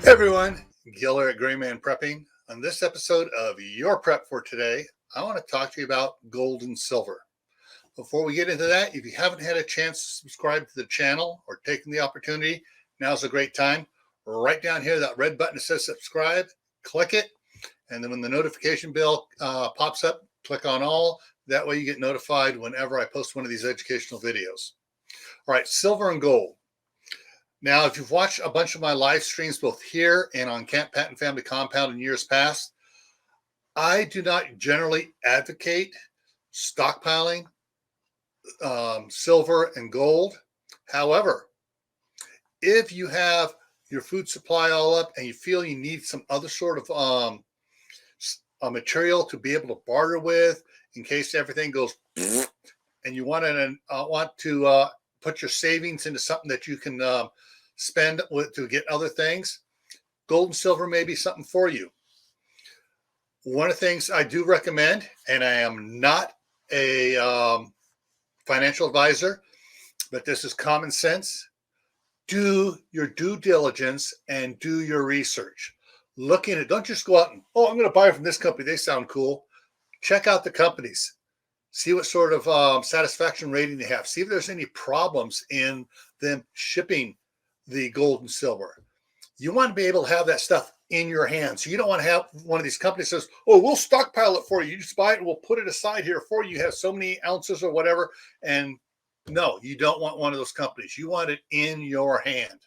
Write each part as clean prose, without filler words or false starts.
Hey everyone, Giller at GrayManPrepping. On this episode of Your Prep for Today, I want to talk to you about gold and silver. Before we get into that, if you haven't had a chance to subscribe to the channel or taken the opportunity, now's a great time. Right down here, that red button that says subscribe, click it, and then when the notification bell pops up, click on all. That way you get notified whenever I post one of these educational videos. All right, silver and gold. Now, if you've watched a bunch of my live streams, both here and on Camp Patton Family Compound in years past, I do not generally advocate stockpiling silver and gold. However, if you have your food supply all up and you feel you need some other sort of a material to be able to barter with in case everything goes and you want to put your savings into something that you can spend with to get other things, gold and silver may be something for you. One of the things I do recommend, and I am not a financial advisor, but this is common sense, do your due diligence and do your research. Look in it. Don't just go out and, I'm going to buy from this company. They sound cool. Check out the companies. See what sort of satisfaction rating they have. See if there's any problems in them shipping the gold and silver. You want to be able to have that stuff in your hands. So you don't want to have one of these companies says, we'll stockpile it for you. You just buy it and we'll put it aside here for you. You have so many ounces or whatever. And no, you don't want one of those companies. You want it in your hand.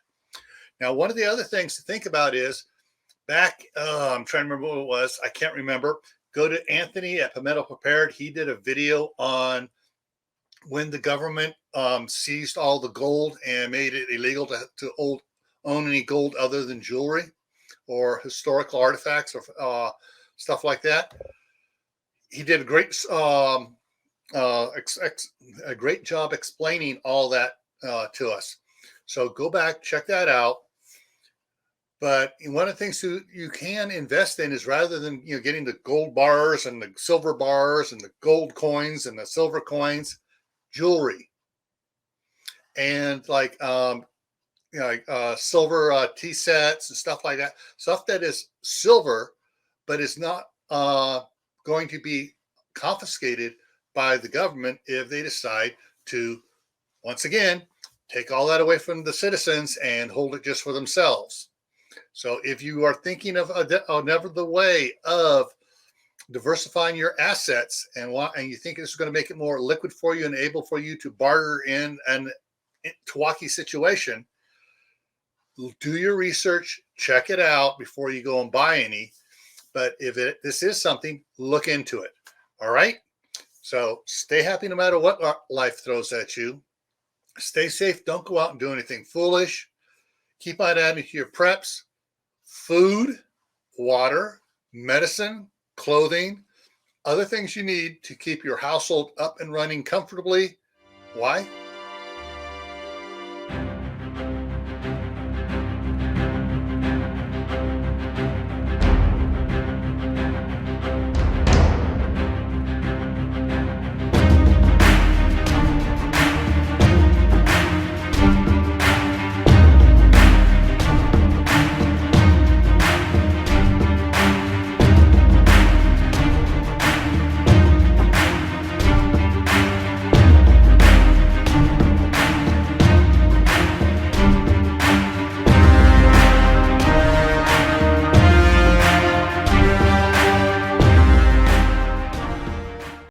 Now, one of the other things to think about is back, I'm trying to remember what it was. I can't remember. Go to Anthony at Pimento Prepared. He did a video on when the government seized all the gold and made it illegal to own any gold other than jewelry or historical artifacts or stuff like that. He did a great job explaining all that to us. So go back, check that out. But one of the things you can invest in is rather than getting the gold bars and the silver bars and the gold coins and the silver coins, jewelry and like silver tea sets and stuff like that. Stuff that is silver, but is not going to be confiscated by the government if they decide to, once again, take all that away from the citizens and hold it just for themselves. So if you are thinking of another way of diversifying your assets and you think it's going to make it more liquid for you and able for you to barter in an Tawaki situation, do your research, check it out before you go and buy any. But if this is something, look into it. All right. So stay happy no matter what life throws at you. Stay safe. Don't go out and do anything foolish. Keep on adding to your preps. Food, water, medicine, clothing, other things you need to keep your household up and running comfortably. Why?